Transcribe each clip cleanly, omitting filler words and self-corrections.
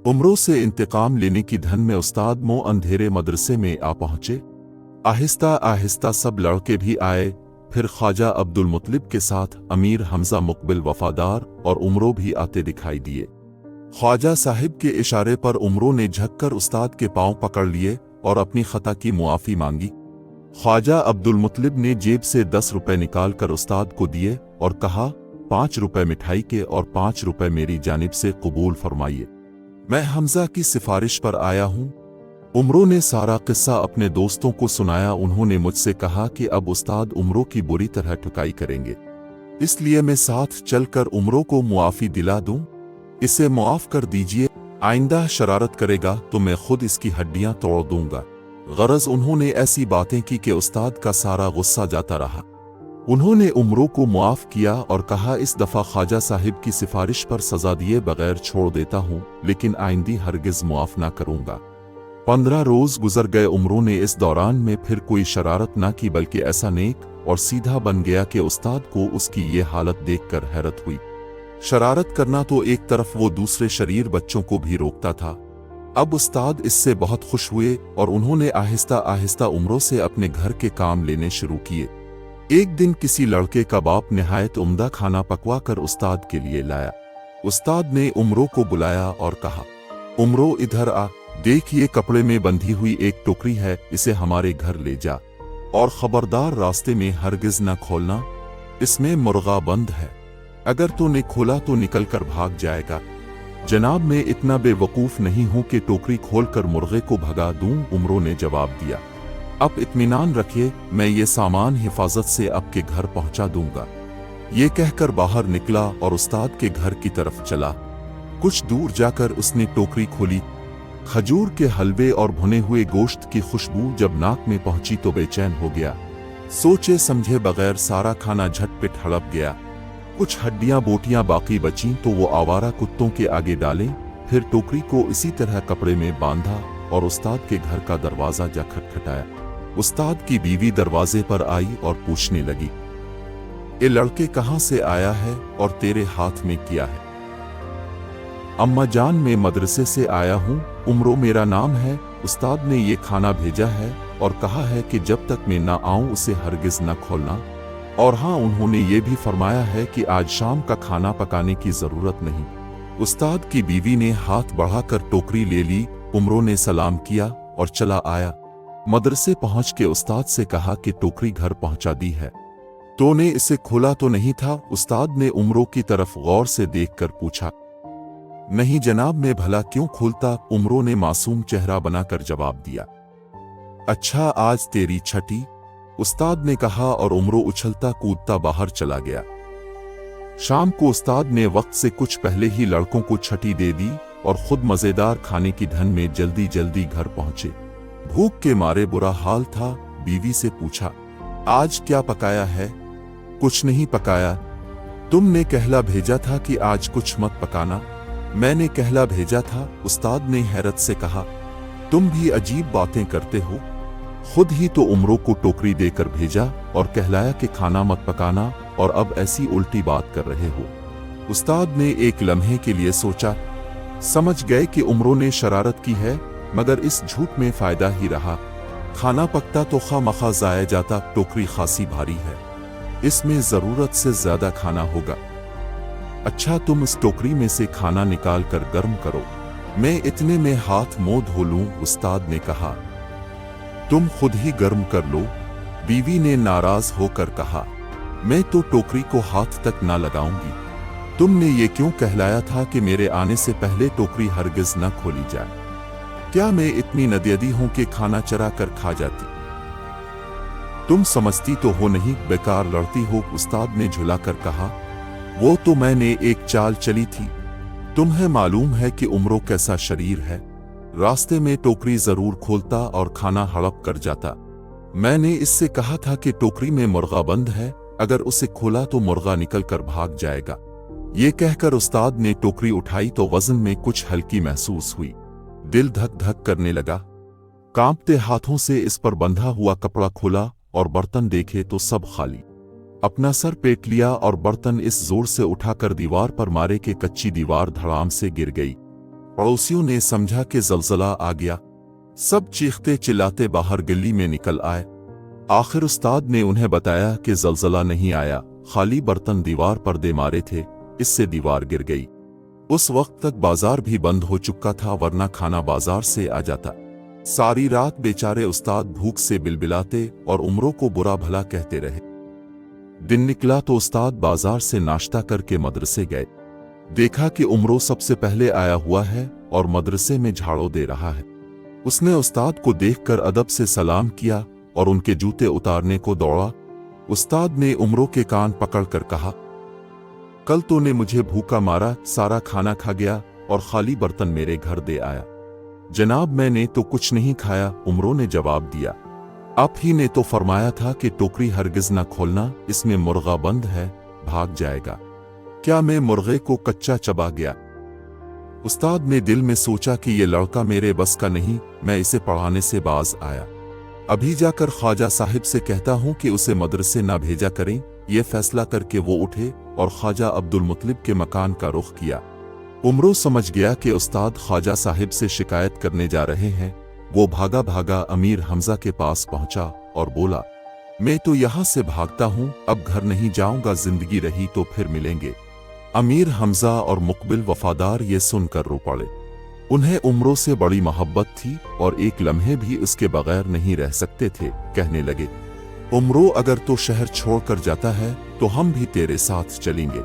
उम्रों से इंतकाम लेने की धन में उस्ताद मो अंधेरे मदरसे में आ पहुंचे। आहिस्ता आहिस्ता सब लड़के भी आए। फिर ख्वाजा अब्दुल मुत्तलिब के साथ अमीर हमजा मुकबिल वफादार और उमरों भी आते दिखाई दिए। ख्वाजा साहिब के इशारे पर उमरों ने झुककर उस्ताद के पांव पकड़ लिए और अपनी खता की मुआफ़ी मांगी। ख्वाजा अब्दुल मुत्तलिब ने जेब से 10 रुपए निकाल कर उस्ताद को दिए और कहा, 5 रुपए मिठाई के और 5 रुपए मेरी जानिब से कबूल फरमाइए। मैं हमजा की सिफारिश पर आया हूँ। उमरों ने सारा किस्सा अपने दोस्तों को सुनाया। उन्होंने मुझसे कहा कि अब उस्ताद उमरों की बुरी तरह ठुकाई करेंगे, इसलिए मैं साथ चलकर उमरों को मुआफ़ी दिला दूं। इसे मुआफ़ कर दीजिए, आइंदा शरारत करेगा तो मैं खुद इसकी हड्डियां तोड़ दूंगा। गरज उन्होंने ऐसी बातें की कि उस्ताद का सारा गुस्सा जाता रहा। उन्होंने उमरों को मुआफ़ किया और कहा, इस दफ़ा ख्वाजा साहिब की सिफारिश पर सज़ा दिए बगैर छोड़ देता हूँ, लेकिन आइंदी हरगिज़ मुआफ़ ना करूँगा। 15 रोज़ गुजर गए। उमरों ने इस दौरान में फिर कोई शरारत ना की, बल्कि ऐसा नेक और सीधा बन गया कि उस्ताद को उसकी ये हालत देखकर हैरत हुई। शरारत करना तो एक तरफ, वो दूसरे शरीर बच्चों को भी रोकता था। अब उस्ताद इससे बहुत खुश हुए और उन्होंने आहिस्ता आहिस्ता उमरों से अपने घर के काम लेने शुरू किए। एक दिन किसी लड़के का बाप निहायत उम्दा खाना पकवा कर उस्ताद के लिए लाया। उस्ताद ने उमरों को बुलाया और कहा, उमरों इधर आ, देख ये कपड़े में बंधी हुई एक टोकरी है, इसे हमारे घर ले जा और खबरदार रास्ते में हरगिज न खोलना, इसमें मुर्गा बंद है, अगर तूने खोला तो निकल कर भाग जाएगा। जनाब, मैं इतना बेवकूफ़ नहीं हूं कि टोकरी खोलकर मुर्गे को भगा दूं, उमरों ने जवाब दिया। अब इत्मीनान रखिए, मैं ये सामान हिफाजत से आपके घर पहुंचा दूंगा। ये कहकर बाहर निकला और उस्ताद के घर की तरफ चला। कुछ दूर जाकर उसने टोकरी खोली। खजूर के हलवे और भुने हुए गोश्त की खुशबू जब नाक में पहुंची तो बेचैन हो गया। सोचे समझे बगैर सारा खाना झटपट हड़प गया। कुछ हड्डियां बोटियां बाकी बचीं तो वो आवारा कुत्तों के आगे डाले। फिर टोकरी को इसी तरह कपड़े में बांधा और उस्ताद के घर का दरवाजा जा खटखटाया। उस्ताद की बीवी दरवाजे पर आई और पूछने लगी, ये लड़के कहाँ से आया है और तेरे हाथ में क्या है? अम्मा जान, मैं मदरसे से आया हूँ, उमरों मेरा नाम है। उस्ताद ने ये खाना भेजा है और कहा है कि जब तक मैं ना आऊं उसे हरगिज न खोलना। और हाँ, उन्होंने ये भी फरमाया है कि आज शाम का खाना पकाने की जरूरत नहीं। उस्ताद की बीवी ने हाथ बढ़ाकर टोकरी ले ली। उमरों ने सलाम किया और चला आया। मदरसे पहुंच के उस्ताद से कहा कि टोकरी घर पहुंचा दी है, तूने इसे खोला तो नहीं था? उस्ताद ने उमरों की तरफ गौर से देखकर पूछा। नहीं जनाब, मैं भला क्यों खोलता? उमरों ने मासूम चेहरा बनाकर जवाब दिया। अच्छा, आज तेरी छठी, उस्ताद ने कहा और उमरों उछलता कूदता बाहर चला गया। शाम को उस्ताद ने वक्त से कुछ पहले ही लड़कों को छठी दे दी और खुद मजेदार खाने की धन में जल्दी जल्दी घर पहुंचे। भूख के मारे बुरा हाल था। बीवी से पूछा, आज क्या पकाया है? कुछ नहीं पकाया, तुमने कहला भेजा था कि आज कुछ मत पकाना। मैंने कहला भेजा था, उस्ताद ने हैरत से कहा। तुम भी अजीब बातें करते हो, खुद ही तो उमरों को टोकरी देकर भेजा और कहलाया कि खाना मत पकाना, और अब ऐसी उल्टी बात कर रहे हो। उस्ताद ने एक लम्हे के लिए सोचा। समझ गए कि उमरों ने शरारत की है, मगर इस झूठ में फायदा ही रहा। खाना पकता तो खामखा जाया जाता। टोकरी खासी भारी है, इसमें जरूरत से ज्यादा खाना होगा। अच्छा, तुम इस टोकरी में से खाना निकाल कर गर्म करो, मैं इतने में हाथ मुंह धो लूं, उस्ताद ने कहा। तुम खुद ही गर्म कर लो, बीवी ने नाराज होकर कहा। मैं तो टोकरी को हाथ तक ना लगाऊंगी। तुमने ये क्यों कहलाया था कि मेरे आने से पहले टोकरी हरगिज न खोली जाए? क्या मैं इतनी नदियदी हूं कि खाना चरा कर खा जाती? तुम समझती तो हो नहीं, बेकार लड़ती हो, उस्ताद ने झुलाकर कहा। वो तो मैंने एक चाल चली थी। तुम्हें मालूम है कि उमरों कैसा शरीर है, रास्ते में टोकरी जरूर खोलता और खाना हड़प कर जाता। मैंने इससे कहा था कि टोकरी में मुर्गा बंद है, अगर उसे खोला तो मुर्गा निकल कर भाग जाएगा। ये कहकर उस्ताद ने टोकरी उठाई तो वजन में कुछ हल्की महसूस हुई। दिल धक धक करने लगा। कांपते हाथों से इस पर बंधा हुआ कपड़ा खोला और बर्तन देखे तो सब खाली। अपना सर पेट लिया और बर्तन इस जोर से उठाकर दीवार पर मारे कि कच्ची दीवार धड़ाम से गिर गई। पड़ोसियों ने समझा कि जलजला आ गया। सब चीखते चिल्लाते बाहर गली में निकल आए। आखिर उस्ताद ने उन्हें बताया कि जलजला नहीं आया, खाली बर्तन दीवार पर दे मारे थे, इससे दीवार गिर गई। उस वक्त तक बाजार भी बंद हो चुका था, वरना खाना बाजार से आ जाता। सारी रात बेचारे उस्ताद भूख से बिलबिलाते और उमरों को बुरा भला कहते रहे। दिन निकला तो उस्ताद बाजार से नाश्ता करके मदरसे गए। देखा कि उमरों सबसे पहले आया हुआ है और मदरसे में झाड़ू दे रहा है। उसने उस्ताद को देखकर अदब से सलाम किया और उनके जूते उतारने को दौड़ा। उस्ताद ने उमरों के कान पकड़कर कहा, कल तूने मुझे भूखा मारा, सारा खाना खा गया और खाली बर्तन मेरे घर दे आया। जनाब मैंने तो कुछ नहीं खाया, उमरों ने जवाब दिया। आप ही ने तो फरमाया था कि टोकरी हरगिज न खोलना, इसमें मुर्गा बंद है, भाग जाएगा। क्या मैं मुर्गे को कच्चा चबा गया? उस्ताद ने दिल में सोचा कि ये लड़का मेरे बस का नहीं, मैं इसे पढ़ाने से बाज आया। अभी जाकर ख्वाजा साहिब से कहता हूं कि उसे मदरसे ना भेजा करें। ये फैसला करके वो उठे और ख्वाजा अब्दुल मुत्तलिब के मकान का रुख किया। उमरों समझ गया कि उस्ताद ख्वाजा साहिब से शिकायत करने जा रहे हैं। वो भागा भागा अमीर हमजा के पास पहुंचा और बोला, मैं तो यहां से भागता हूं, अब घर नहीं जाऊंगा, जिंदगी रही तो फिर मिलेंगे। अमीर हमजा और मुकबिल वफादार ये सुनकर रो पड़े। उन्हें उमरों से बड़ी मोहब्बत थी और एक लम्हे भी उसके बगैर नहीं रह सकते थे। कहने लगे, उमरों अगर तो शहर छोड़कर जाता है तो हम भी तेरे साथ चलेंगे।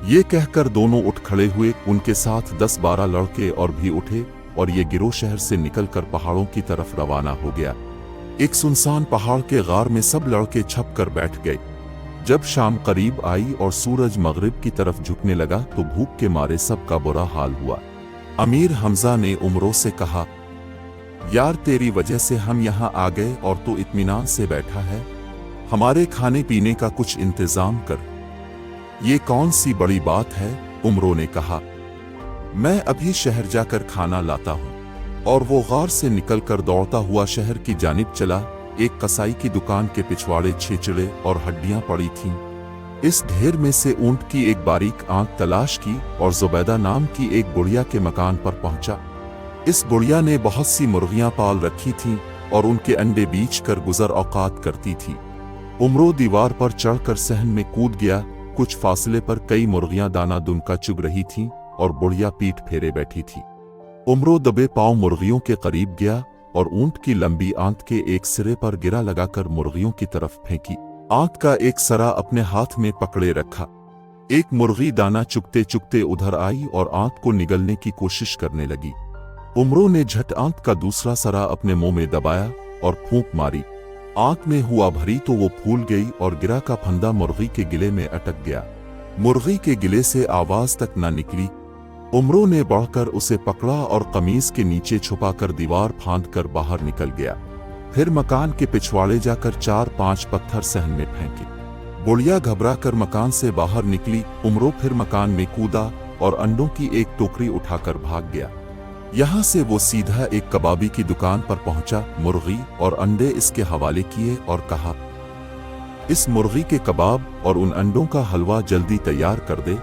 ये कहकर दोनों उठ खड़े हुए। उनके साथ 10-12 लड़के और भी उठे और ये गिरोह शहर से निकलकर पहाड़ों की तरफ रवाना हो गया। एक सुनसान पहाड़ के गार में सब लड़के छप कर बैठ गए। जब शाम करीब आई और सूरज मगरिब की तरफ झुकने लगा तो भूख के मारे सबका बुरा हाल हुआ। अमीर हमजा ने उमरों से कहा, यार तेरी वजह से हम यहाँ आ गए और तू इत्मीनान से बैठा है, हमारे खाने पीने का कुछ इंतजाम कर। ये कौन सी बड़ी बात है? उमरों ने कहा, मैं अभी शहर जाकर खाना लाता हूँ। और वो गार से निकलकर दौड़ता हुआ शहर की जानिब चला। एक कसाई की दुकान के पिछवाड़े छेचड़े और हड्डियां पड़ी थीं। इस ढेर में से ऊंट की एक बारीक आंख तलाश की और जुबैदा नाम की एक बुढ़िया के मकान पर पहुंचा। इस बुढ़िया ने बहुत सी मुर्गियां पाल रखी थीं और उनके अंडे बीच कर गुजर औकात करती थी। उमरों दीवार पर चढ़कर सहन में कूद गया। कुछ फासले पर कई मुर्गियां दाना दुनका चुग रही थीं और बुढ़िया पीठ फेरे बैठी थी। उमरों दबे पांव मुर्गियों के करीब गया और ऊंट की लंबी आंत के एक सिरे पर गिरा लगाकर मुर्गियों की तरफ फेंकी। आंत का एक सरा अपने हाथ में पकड़े रखा। एक मुर्गी दाना चुगते चुगते उधर आई और आंत को निगलने की कोशिश करने लगी। उमरों ने झट आंत का दूसरा सरा अपने मुंह में दबाया और फूंक मारी। आंत में हुआ भरी तो वो फूल गई और गिरा का फंदा मुर्गी के गिले में अटक गया। मुर्गी के गिले से आवाज तक न निकली। उमरों ने बढ़कर उसे पकड़ा और कमीज के नीचे छुपाकर दीवार फांदकर बाहर निकल गया। फिर मकान के पिछवाड़े जाकर 4-5 पत्थर सहन में फेंके। बुढ़िया घबराकर मकान से बाहर निकली। उमरों फिर मकान में कूदा और अंडों की एक टोकरी उठाकर भाग गया। यहां से वो सीधा एक कबाबी की दुकान पर पहुंचा। मुर्गी और अंडे इसके हवाले किए और कहा, इस मुर्गी के कबाब और उन अंडों का हलवा जल्दी तैयार कर दे।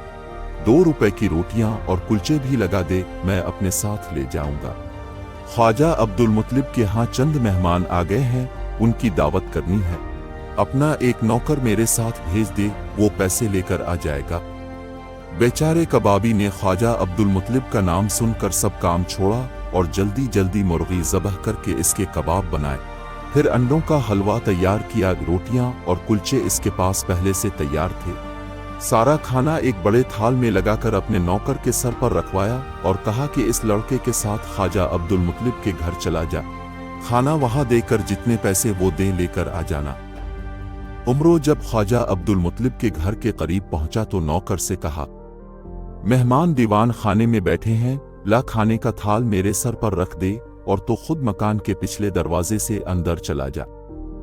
2 रुपए की रोटियां और कुलचे भी लगा दे, मैं अपने साथ ले जाऊंगा। ख्वाजा अब्दुल मुत्तलिब के यहाँ चंद मेहमान आ गए हैं, उनकी दावत करनी है। अपना एक नौकर मेरे साथ भेज दे, वो पैसे लेकर आ जाएगा। बेचारे कबाबी ने ख्वाजा अब्दुल मुत्तलिब का नाम सुनकर सब काम छोड़ा और जल्दी जल्दी मुर्गी ज़बह करके इसके कबाब बनाए। फिर अंडों का हलवा तैयार किया। रोटियां और कुलचे इसके पास पहले से तैयार थे। सारा खाना एक बड़े थाल में लगाकर अपने नौकर के सर पर रखवाया और कहा कि इस लड़के के साथ ख्वाजा अब्दुल मुत्तलिब के घर चला जा। खाना वहां देकर जितने पैसे वो दे लेकर आ जाना। उमरों जब ख्वाजा अब्दुल मुत्तलिब के घर के करीब पहुंचा तो नौकर से कहा, मेहमान दीवान खाने में बैठे हैं, ला खाने का थाल मेरे सर पर रख दे और तो खुद मकान के पिछले दरवाजे से अंदर चला जा।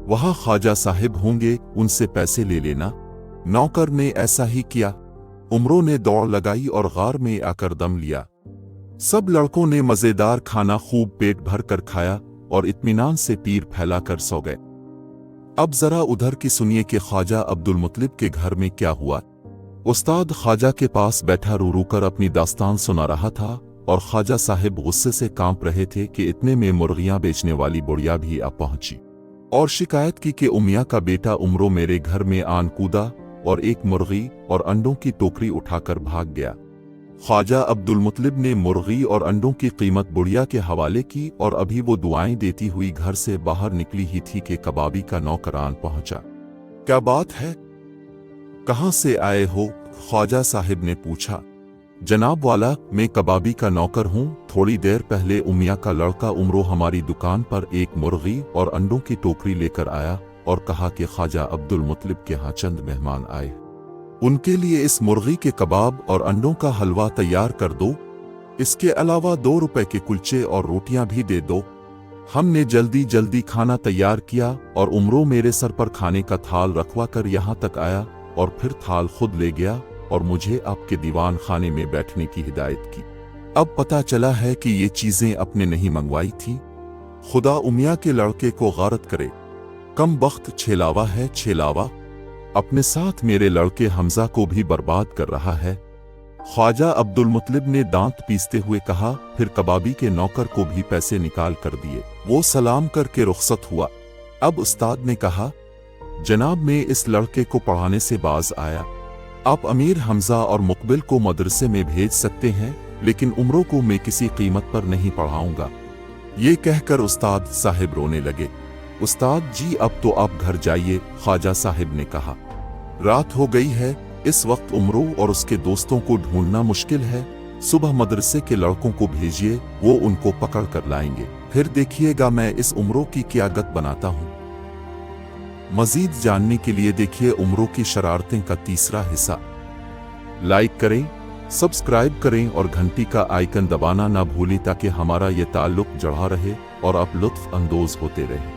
वहां ख्वाजा साहिब होंगे, उनसे पैसे ले लेना। नौकर ने ऐसा ही किया। उमरों ने दौड़ लगाई और गार में आकर दम लिया। सब लड़कों ने मजेदार खाना खूब पेट भर कर खाया और इत्मीनान से पीर फैलाकर सो गए। अब जरा उधर की सुनिए कि ख्वाजा अब्दुल मुत्तलिब के घर में क्या हुआ। उस्ताद ख्वाजा के पास बैठा रो रो कर अपनी दास्तान सुना रहा था और ख्वाजा साहिब गुस्से से कांप रहे थे कि इतने में मुर्गियां बेचने वाली बुढ़िया भी आ पहुंची और शिकायत की कि उमिया का बेटा उमरो मेरे घर में आन कूदा और एक मुर्गी और अंडों की टोकरी उठाकर भाग गया। ख्वाजा अब्दुल मुत्तलिब ने मुर्गी और अंडों की कीमत बुढ़िया के हवाले की और अभी वो दुआएं देती हुई घर से बाहर निकली ही थी कि कबाबी का नौकरान पहुंचा। क्या बात है, कहां से आए हो? ख्वाजा साहिब ने पूछा। जनाब वाला, मैं कबाबी का नौकर हूं। थोड़ी देर पहले उमिया का लड़का उमरो हमारी दुकान पर एक मुर्गी और अंडों की टोकरी लेकर आया और कहा कि ख्वाजा अब्दुल मुत्तलिब के यहाँ चंद मेहमान आए, उनके लिए इस मुर्गी के कबाब और अंडों का हलवा तैयार कर दो। इसके अलावा 2 रुपए के कुलचे और रोटियां भी दे दो। हमने जल्दी जल्दी खाना तैयार किया और उमरो मेरे सर पर खाने का थाल रखवा कर यहाँ तक आया और फिर थाल खुद ले गया और मुझे आपके दीवान खाने में बैठने की हिदायत की। अब पता चला है कि ये चीजें अपने नहीं मंगवाई थी। खुदा उमिया के लड़के को गारत करे, कम बख्त छेलावा है छेलावा, अपने साथ मेरे लड़के हमजा को भी बर्बाद कर रहा है। ख्वाजा अब्दुल मुत्तलिब ने दांत पीसते हुए कहा। फिर कबाबी के नौकर को भी पैसे निकाल कर दिए। वो सलाम करके रुखसत हुआ। अब उस्ताद ने कहा, जनाब मैं इस लड़के को पढ़ाने से बाज आया। आप अमीर हमजा और मुकबिल को मदरसे में भेज सकते हैं, लेकिन उमरों को मैं किसी कीमत पर नहीं पढ़ाऊंगा। ये कहकर उस्ताद साहिब रोने लगे। उस्ताद जी अब तो आप घर जाइए, ख्वाजा साहिब ने कहा। रात हो गई है, इस वक्त उमरों और उसके दोस्तों को ढूंढना मुश्किल है। सुबह मदरसे के लड़कों को भेजिए, वो उनको पकड़ कर लाएंगे। फिर देखिएगा मैं इस उमरों की क्या गत बनाता हूँ। मजीद जानने के लिए देखिए उमरों की शरारतें का तीसरा हिस्सा। लाइक करें, सब्सक्राइब करें और घंटी का आइकन दबाना ना भूलें ताकि हमारा ये ताल्लुक जड़ा रहे और आप लुत्फ अंदोज होते रहें।